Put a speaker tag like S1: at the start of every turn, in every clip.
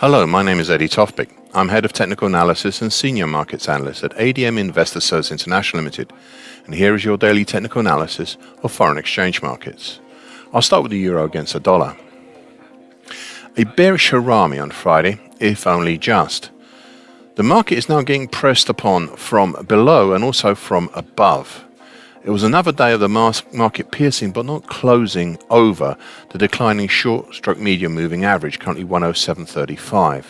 S1: Hello, my name is Eddie Tofpik. I'm Head of Technical Analysis and Senior Markets Analyst at ADM Investor Services International Limited, and here is your daily technical analysis of foreign exchange markets. I'll start with the euro against the dollar. A bearish harami on Friday, if only just. The market is now getting pressed upon from below and also from above. It was another day of the market piercing but not closing over the declining short stroke medium moving average, currently 107.35.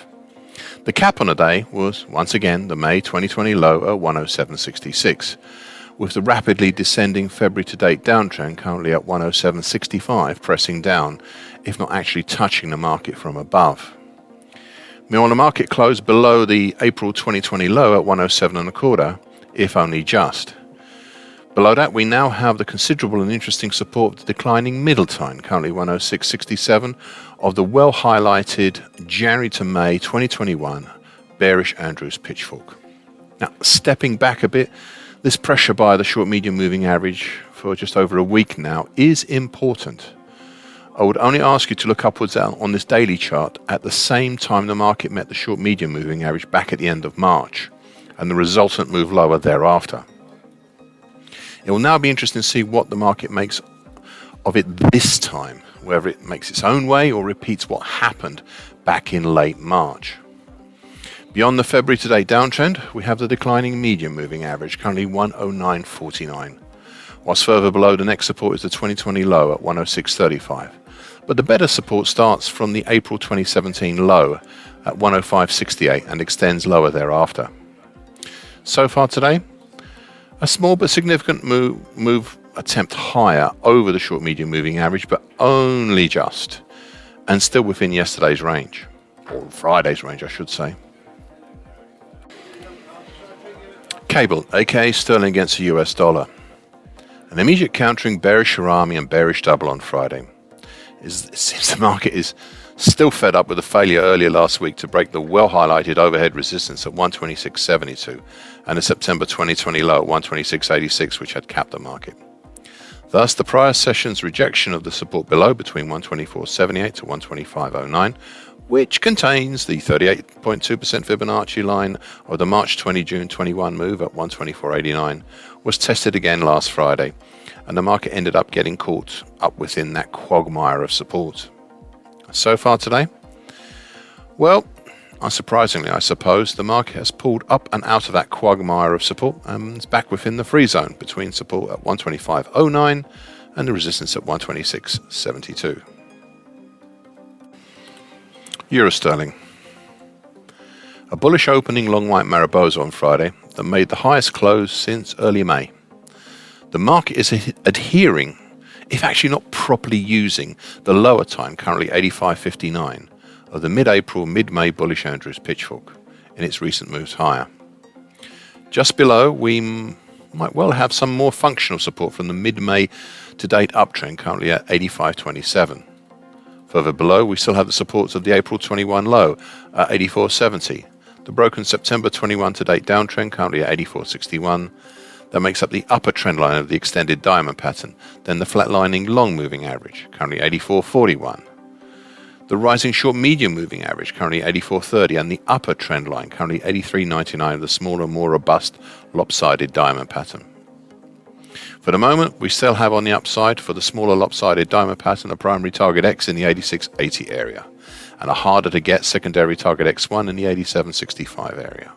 S1: The cap on the day was once again the May 2020 low at 107.66, with the rapidly descending February to date downtrend currently at 107.65 pressing down, if not actually touching the market from above. Meanwhile, the market closed below the April 2020 low at 107.25, if only just. Below that, we now have the considerable and interesting support of the declining middle time, currently 106.67, of the well-highlighted January to May 2021 bearish Andrews pitchfork. Now, stepping back a bit, this pressure by the short-medium moving average for just over a week now is important. I would only ask you to look upwards on this daily chart at the same time the market met the short-medium moving average back at the end of March, and the resultant move lower thereafter. It will now be interesting to see what the market makes of it this time, whether it makes its own way or repeats what happened back in late March. Beyond the February to date downtrend, we have the declining medium moving average, currently 109.49, whilst further below the next support is the 2020 low at 106.35. But the better support starts from the April 2017 low at 105.68 and extends lower thereafter. So far today, a small but significant move attempt higher over the short medium moving average, but only just, and still within yesterday's range, or Friday's range I should say. Cable, aka sterling against the US dollar. An immediate countering bearish harami and bearish double on Friday. It seems the market is still fed up with the failure earlier last week to break the well-highlighted overhead resistance at 126.72 and the September 2020 low at 126.86, which had capped the market. Thus, the prior session's rejection of the support below between 124.78 to 125.09, which contains the 38.2% Fibonacci line of the March 20-June 21 move at 124.89, was tested again last Friday, and the market ended up getting caught up within that quagmire of support. So far today, well, unsurprisingly I suppose, the market has pulled up and out of that quagmire of support and is back within the free zone between support at 125.09 and the resistance at 126.72. Euro sterling. A bullish opening long white Mariposa on Friday that made the highest close since early May. The market is adhering, if actually not properly using, the lower time, currently 85.59, of the mid-April, mid-May bullish Andrews pitchfork in its recent moves higher. Just below, we might well have some more functional support from the mid-May to date uptrend, currently at 85.27. Further below, we still have the supports of the April 21 low at 84.70, the broken September 21 to date downtrend, currently at 84.61, that makes up the upper trend line of the extended diamond pattern, then the flatlining long moving average, currently 84.41. The rising short medium moving average, currently 84.30, and the upper trend line, currently 83.99 of the smaller, more robust lopsided diamond pattern. For the moment, we still have on the upside for the smaller lopsided diamond pattern a primary target X in the 86.80 area, and a harder to get secondary target X1 in the 87.65 area.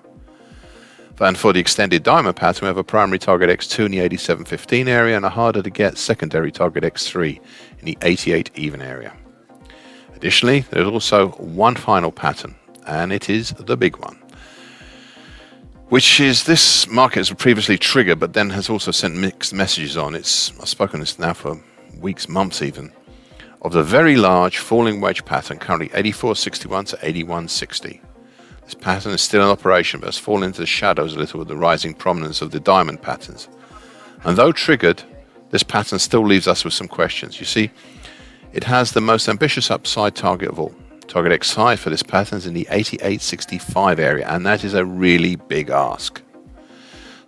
S1: And for the extended diamond pattern, we have a primary target X2 in the 87.15 area and a harder to get secondary target X3 in the 88 even area. Additionally, there's also one final pattern, and it is the big one, which is this market has previously triggered but then has also sent mixed messages on. I've spoken this now for weeks, months even, of the very large falling wedge pattern, currently 84.61 to 81.60. This pattern is still in operation but has fallen into the shadows a little with the rising prominence of the diamond patterns. And though triggered, this pattern still leaves us with some questions. You see, it has the most ambitious upside target of all. Target X high for this pattern is in the 88.65 area, and that is a really big ask.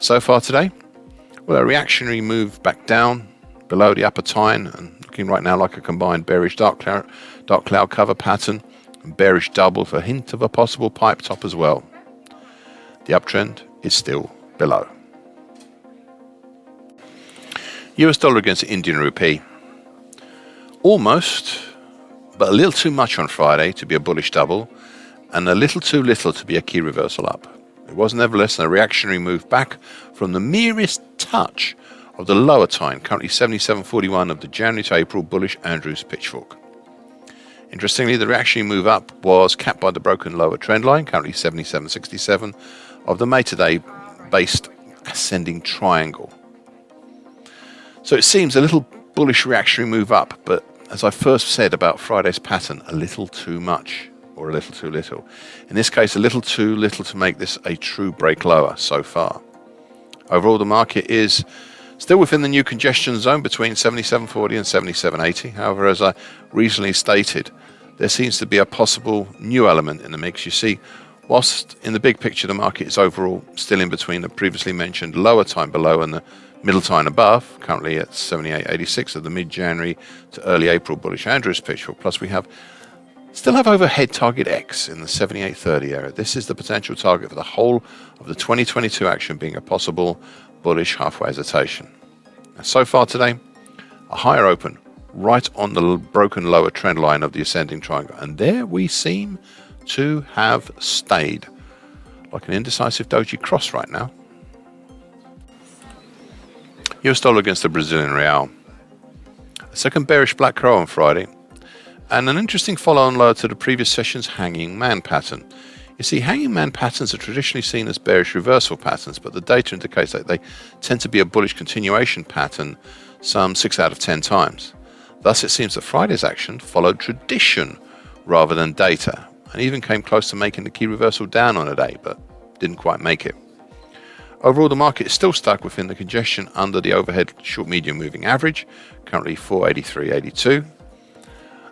S1: So far today, well, a reactionary move back down below the upper tine and looking right now like a combined bearish dark cloud cover pattern, and bearish double for a hint of a possible pipe top as well. The uptrend is still below. US dollar against the Indian rupee. Almost, but a little too much on Friday to be a bullish double, and a little too little to be a key reversal up. It was nevertheless a reactionary move back from the merest touch of the lower time, currently 77.41 of the January to April bullish Andrews pitchfork. Interestingly, the reactionary move up was capped by the broken lower trend line, currently 77.67 of the May to day based ascending triangle. So it seems a little bullish reactionary move up, but as I first said about Friday's pattern, a little too much or a little too little. In this case, a little too little to make this a true break lower so far. Overall, the market is still within the new congestion zone between 77.40 and 77.80. However, as I recently stated, there seems to be a possible new element in the mix. You see, whilst in the big picture, the market is overall still in between the previously mentioned lower time below and the middle time above, currently at 78.86 of the mid-January to early April bullish Andrews pitchfork. Plus, we still have overhead target X in the 78.30 area. This is the potential target for the whole of the 2022 action, being a possible bullish halfway hesitation. Now, so far today, a higher open right on the broken lower trend line of the ascending triangle, and there we seem to have stayed like an indecisive doji cross right now. US dollar against the Brazilian real. A second bearish black crow on Friday, and an interesting follow-on lower to the previous session's hanging man pattern. You see, hanging man patterns are traditionally seen as bearish reversal patterns, but the data indicates that they tend to be a bullish continuation pattern some 6 out of 10 times. Thus, it seems that Friday's action followed tradition rather than data, and even came close to making the key reversal down on a day, but didn't quite make it. Overall, the market is still stuck within the congestion under the overhead short-medium moving average, currently 483.82.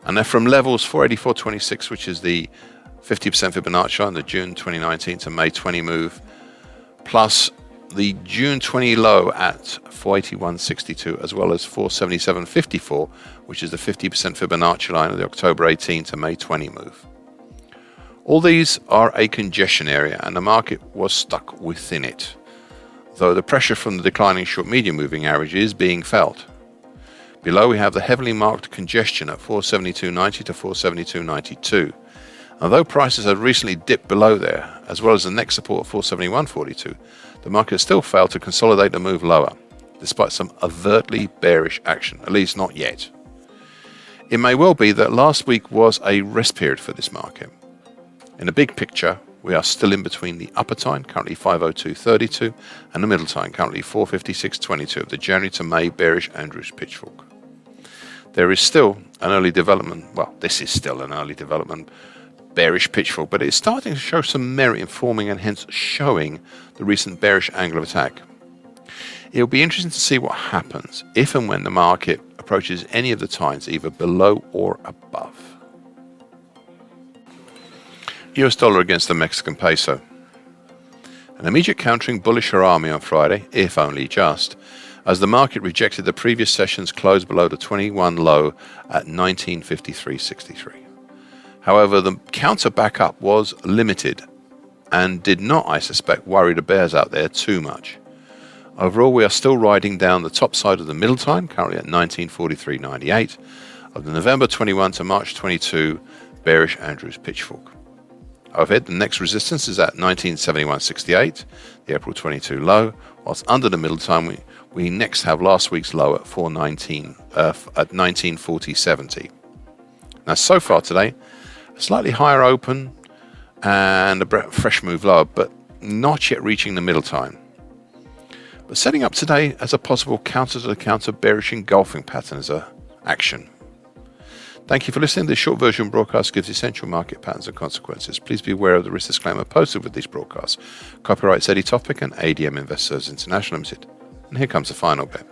S1: And they're from levels 484.26, which is the 50% Fibonacci on the June 2019 to May 20 move, plus the June 20 low at 481.62, as well as 477.54, which is the 50% Fibonacci line of the October 18 to May 20 move. All these are a congestion area, and the market was stuck within it, though the pressure from the declining short-medium moving average is being felt. Below, we have the heavily marked congestion at 472.90 to 472.92. Although prices have recently dipped below there, as well as the next support of 471.42, the market still failed to consolidate the move lower, despite some overtly bearish action, at least not yet. It may well be that last week was a rest period for this market. In the big picture, we are still in between the upper time, currently 502.32, and the middle time, currently 456.22 of the January to May bearish Andrews pitchfork. There is still an early development, well, this is still an early development bearish pitchfork, but it's starting to show some merit in forming and hence showing the recent bearish angle of attack. It will be interesting to see what happens if and when the market approaches any of the times, either below or above. US dollar against the Mexican peso. An immediate countering bullish harami on Friday, if only just, as the market rejected the previous session's close below the 21 low at 1953.63. However, the counter back up was limited and did not, I suspect, worry the bears out there too much. Overall, we are still riding down the top side of the middle time, currently at 1943.98, of the November 21 to March 22 bearish Andrews pitchfork. Overhead, the next resistance is at 1971.68, the April 22 low, whilst under the middle time we next have last week's low at 1940.70. Now, so far today, a slightly higher open and a fresh move lower, but not yet reaching the middle time. But setting up today as a possible counter to the counter bearish engulfing pattern as a action. Thank you for listening. This short version broadcast gives essential market patterns and consequences. Please be aware of the risk disclaimer posted with these broadcasts. Copyright Tofpik and ADM Investors International Limited. And here comes the final bit.